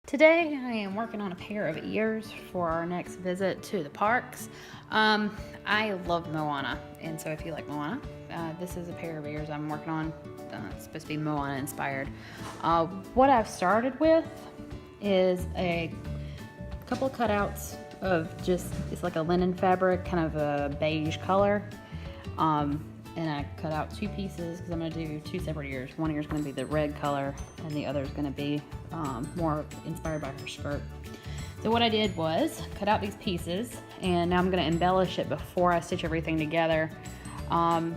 Today I am working on a pair of ears for our next visit to the parks. I love Moana, and so if you like Moana, this is a pair of ears I'm working on. It's supposed to be Moana inspired. What I've started with is a couple of cutouts of it's like a linen fabric, kind of a beige color. And I cut out two pieces because I'm going to do two separate ears. One ear is going to be the red color and the other is going to be more inspired by her skirt. So what I did was cut out these pieces, and now I'm going to embellish it before I stitch everything together. I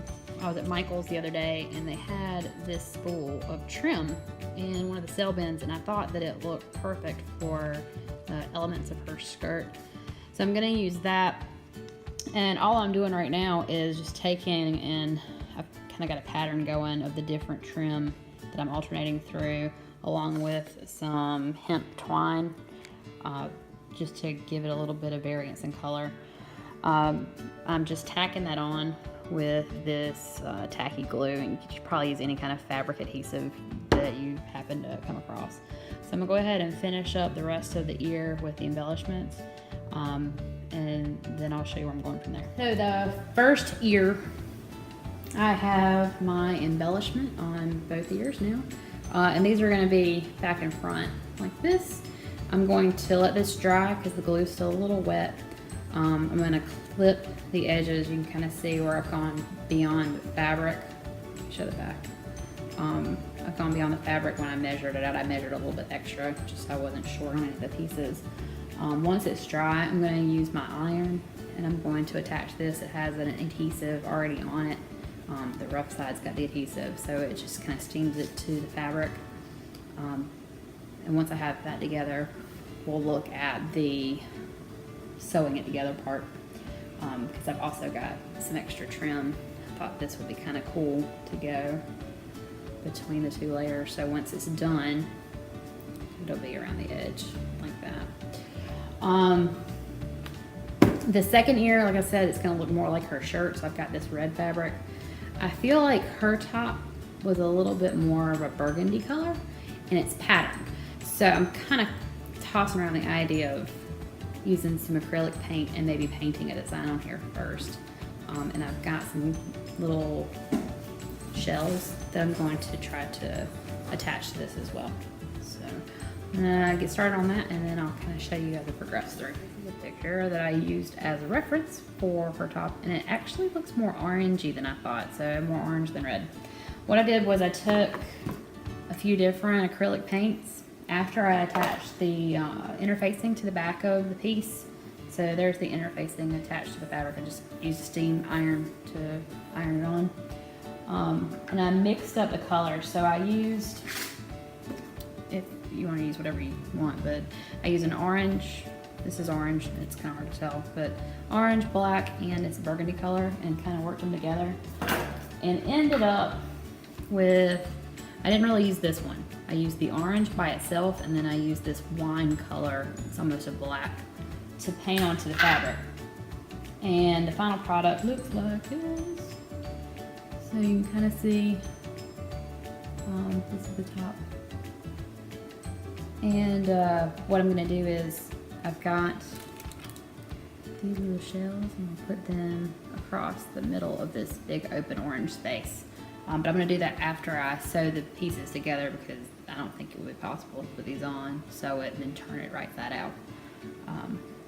was at Michael's the other day and they had this spool of trim in one of the sale bins, and I thought that it looked perfect for the elements of her skirt. So I'm going to use that. And all I'm doing right now is just taking, and I've kind of got a pattern going of the different trim that I'm alternating through, along with some hemp twine, just to give it a little bit of variance in color. I'm just tacking that on with this tacky glue, and you could probably use any kind of fabric adhesive that you happen to come across. So I'm gonna go ahead and finish up the rest of the ear with the embellishments. And then I'll show you where I'm going from there. So the first ear, I have my embellishment on both ears now. And these are gonna be back and front like this. I'm going to let this dry because the glue is still a little wet. I'm gonna clip the edges. You can kind of see where I've gone beyond the fabric. Show the back. I've gone beyond the fabric when I measured it out. I measured a little bit extra, just so I wasn't short on any of the pieces. Once it's dry, I'm going to use my iron, and I'm going to attach this. It has an adhesive already on it. The rough side's got the adhesive, so it just kind of steams it to the fabric. And once I have that together, we'll look at the sewing it together part, because I've also got some extra trim. I thought this would be kind of cool to go between the two layers. So once it's done, it'll be around the edge like that. The second ear, like I said, it's going to look more like her shirt, so I've got this red fabric. I feel like her top was a little bit more of a burgundy color, and it's patterned. So I'm kind of tossing around the idea of using some acrylic paint and maybe painting a design on here first. And I've got some little shells that I'm going to try to attach to this as well. So I'm gonna get started on that, and then I'll kind of show you as I progress through. The picture that I used as a reference for her top, and it actually looks more orangey than I thought, so more orange than red. What I did was I took a few different acrylic paints after I attached the interfacing to the back of the piece. So there's the interfacing attached to the fabric. I just used a steam iron to iron it on. And I mixed up the colors. So I used, if you want to use whatever you want, but I use an orange. This is orange, and it's kind of hard to tell, but orange, black, and it's burgundy color, and kind of worked them together. And ended up with, I didn't really use this one. I used the orange by itself, and then I used this wine color, it's almost a black, to paint onto the fabric. And the final product looks like this. So you can kind of see, this is the top. And what I'm gonna do is, I've got these little shells, and I'll put them across the middle of this big open orange space. But I'm gonna do that after I sew the pieces together, because I don't think it would be possible to put these on, sew it, and then turn it right side out.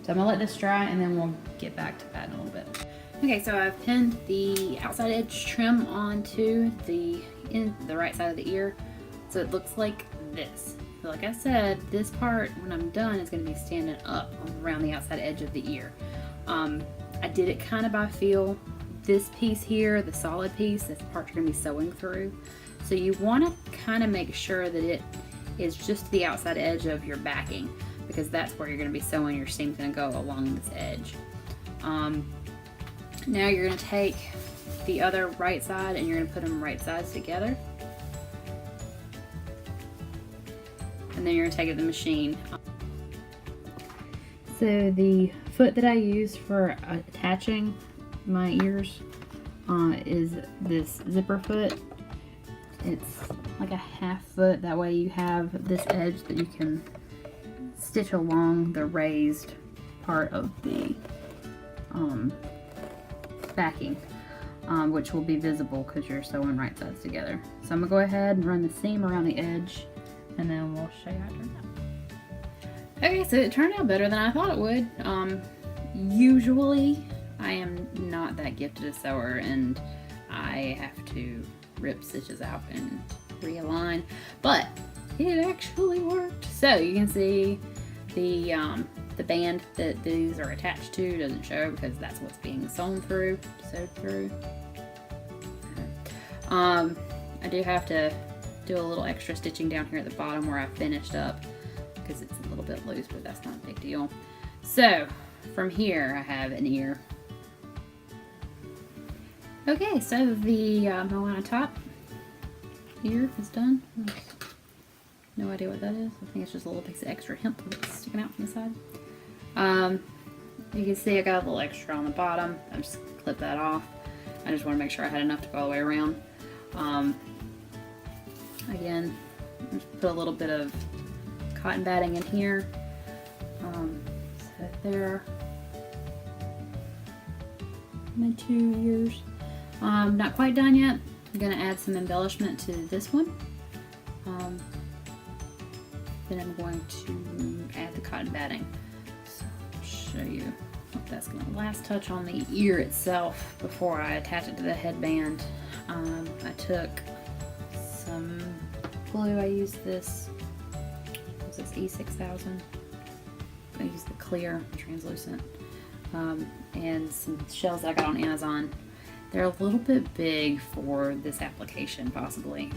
So I'm gonna let this dry, and then we'll get back to that in a little bit. Okay, so I've pinned the outside edge trim onto the right side of the ear, so it looks like this. So like I said, this part, when I'm done, is going to be standing up around the outside edge of the ear. I did it kind of by feel. This piece here, the solid piece, this part you're going to be sewing through. So you want to kind of make sure that it is just the outside edge of your backing, because that's where you're going to be sewing. Your seam's going to go along this edge. Now you're going to take the other right side, and you're going to put them right sides together. And then you're gonna take it to the machine. So the foot that I use for attaching my ears is this zipper foot. It's like a 1/2 foot. That way you have this edge that you can stitch along the raised part of the backing, which will be visible because you're sewing right sides together. So I'm gonna go ahead and run the seam around the edge, and then we'll show you how to turn it out. Okay, so it turned out better than I thought it would. Usually I am not that gifted a sewer, and I have to rip stitches out and realign, but it actually worked. So you can see the band that these are attached to doesn't show because that's what's being sewed through. I do have to do a little extra stitching down here at the bottom where I finished up because it's a little bit loose, but that's not a big deal. So from here I have an ear. Okay, so the Moana top ear is done. No idea what that is. I think it's just a little piece of extra hemp that's sticking out from the side. You can see I got a little extra on the bottom. I just clipped that off. I just want to make sure I had enough to go all the way around. Again, just put a little bit of cotton batting in here. Set there. My 2 ears. Not quite done yet. I'm gonna add some embellishment to this one. Then I'm going to add the cotton batting. So I'll show you what that's gonna. Last touch on the ear itself before I attach it to the headband. I took some glue. I used this. Was this E6000? I used the clear, translucent, and some shells that I got on Amazon. They're a little bit big for this application, possibly.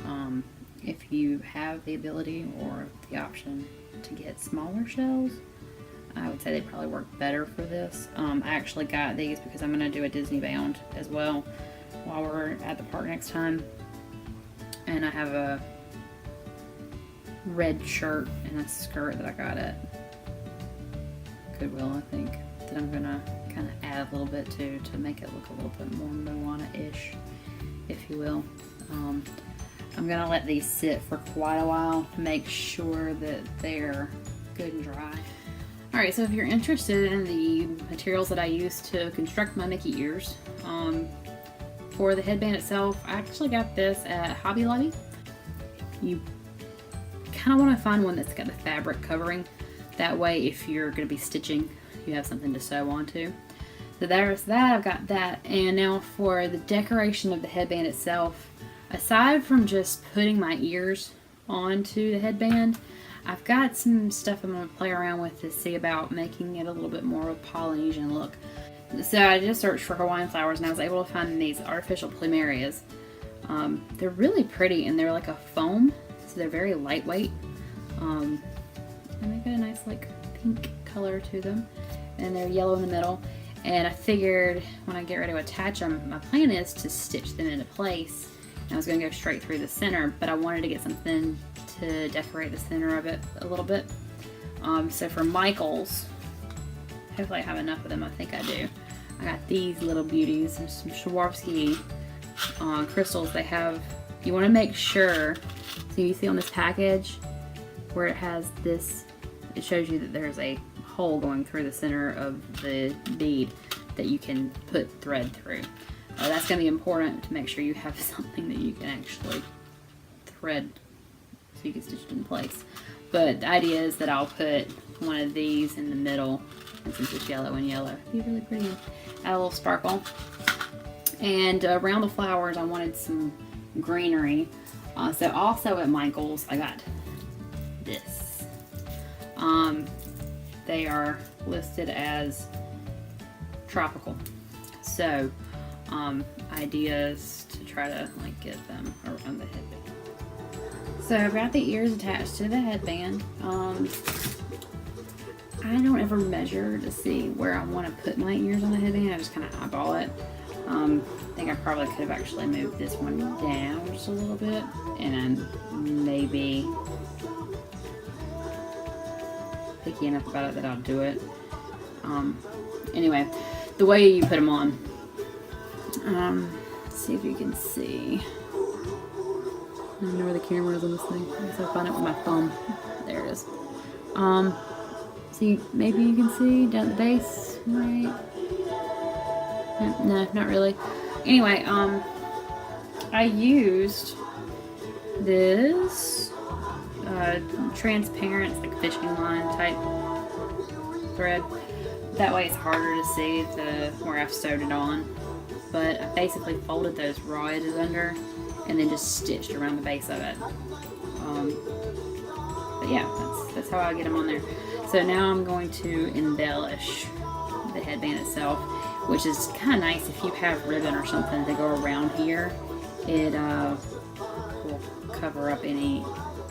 If you have the ability or the option to get smaller shells, I would say they probably work better for this. I actually got these because I'm going to do a Disney Bound as well while we're at the park next time. And I have a red shirt and a skirt that I got at Goodwill, I think, that I'm going to kind of add a little bit to make it look a little bit more Moana-ish, if you will. I'm gonna let these sit for quite a while to make sure that they're good and dry. Alright, so if you're interested in the materials that I use to construct my Mickey ears, for the headband itself, I actually got this at Hobby Lobby. You kind of want to find one that's got the fabric covering. That way, if you're going to be stitching, you have something to sew onto. So there's that, I've got that. And now for the decoration of the headband itself, aside from just putting my ears onto the headband, I've got some stuff I'm going to play around with to see about making it a little bit more of a Polynesian look. So I just searched for Hawaiian flowers and I was able to find these artificial plumerias. They're really pretty and they're like a foam, so they're very lightweight. And they've got a nice like pink color to them, and they're yellow in the middle. And I figured when I get ready to attach them, my plan is to stitch them into place. And I was going to go straight through the center, but I wanted to get something to decorate the center of it a little bit. So for Michael's, hopefully I have enough of them. I think I do. I got these little beauties. There's some Swarovski crystals. They have, you want to make sure, so you see on this package where it has this, it shows you that there's a hole going through the center of the bead that you can put thread through. That's going to be important to make sure you have something that you can actually thread so you can stitch it in place. But the idea is that I'll put one of these in the middle, and since it's yellow and yellow, it'd be really pretty. Add a little sparkle. And around the flowers, I wanted some greenery. So also at Michael's, I got this. They are listed as tropical. So ideas to try to like get them around the headband. So I've got the ears attached to the headband. I don't ever measure to see where I want to put my ears on the headband. I just kind of eyeball it. I think I probably could have actually moved this one down just a little bit and maybe picky enough about it that I'll do it. Anyway, the way you put them on. Let's see if you can see. I don't know where the camera is on this thing. So I find it with my thumb. There it is. See, maybe you can see down the base, right? No, not really. Anyway, I used this transparent, like fishing line type thread. That way it's harder to see where I've sewed it on. But I basically folded those raw edges under and then just stitched around the base of it. But yeah, that's how I get them on there. So now I'm going to embellish the headband itself, which is kind of nice if you have ribbon or something to go around here. It will cover up any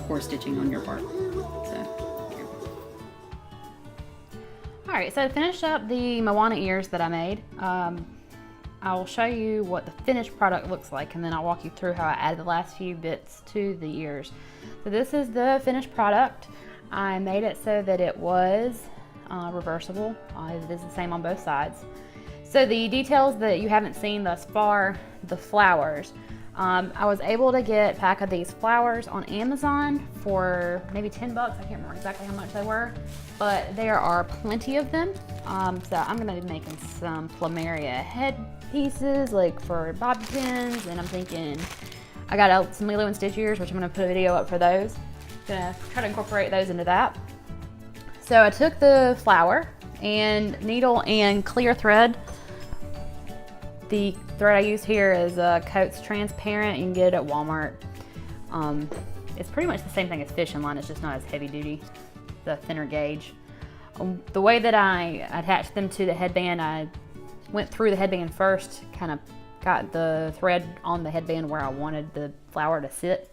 poor stitching on your part. So, here. Alright, so to finish up the Moana ears that I made, I will show you what the finished product looks like, and then I'll walk you through how I added the last few bits to the ears. So this is the finished product. I made it so that it was reversible. It is the same on both sides. So the details that you haven't seen thus far, the flowers. I was able to get a pack of these flowers on Amazon for maybe 10 bucks. I can't remember exactly how much they were, but there are plenty of them. So I'm gonna be making some plumeria head pieces, like for bobby pins, and I'm thinking I got some Lilo and Stitch ears, which I'm gonna put a video up for those. Gonna try to incorporate those into that. So I took the flower and needle and clear thread. The thread I use here is Coats Transparent. You can get it at Walmart. It's pretty much the same thing as fishing line, it's just not as heavy duty, the thinner gauge. The way that I attached them to the headband, I went through the headband first, kind of got the thread on the headband where I wanted the flower to sit.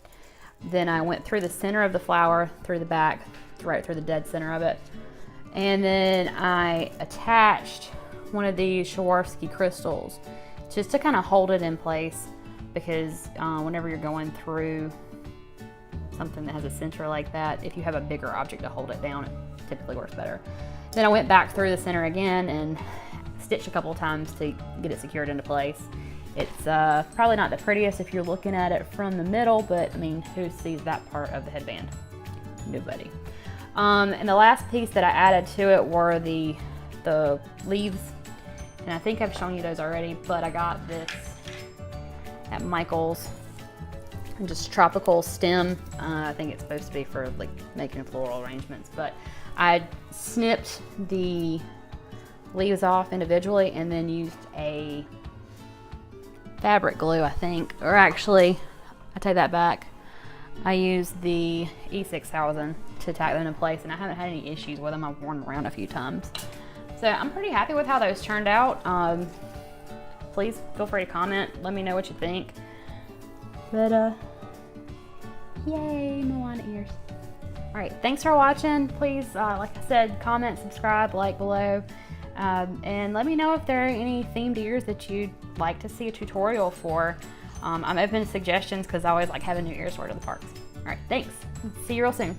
Then I went through the center of the flower, through the back, right through the dead center of it. And then I attached one of these Swarovski crystals just to kind of hold it in place, because whenever you're going through something that has a center like that, if you have a bigger object to hold it down, it typically works better. Then I went back through the center again and stitched a couple of times to get it secured into place. It's probably not the prettiest if you're looking at it from the middle, but I mean, who sees that part of the headband? Nobody. And the last piece that I added to it were the leaves, and I think I've shown you those already, but I got this at Michael's, just tropical stem. I think it's supposed to be for like making floral arrangements, but I snipped the leaves off individually and then used a fabric glue, I think, or actually, I take that back. I used the E6000 to tack them in place, and I haven't had any issues with them. I've worn them around a few times. So I'm pretty happy with how those turned out. Please feel free to comment. Let me know what you think. But yay, Moana ears. All right, thanks for watching. Please, like I said, comment, subscribe, like below. And let me know if there are any themed ears that you'd like to see a tutorial for. I'm open to suggestions because I always like having new ears for to the parks. All right, thanks. See you real soon.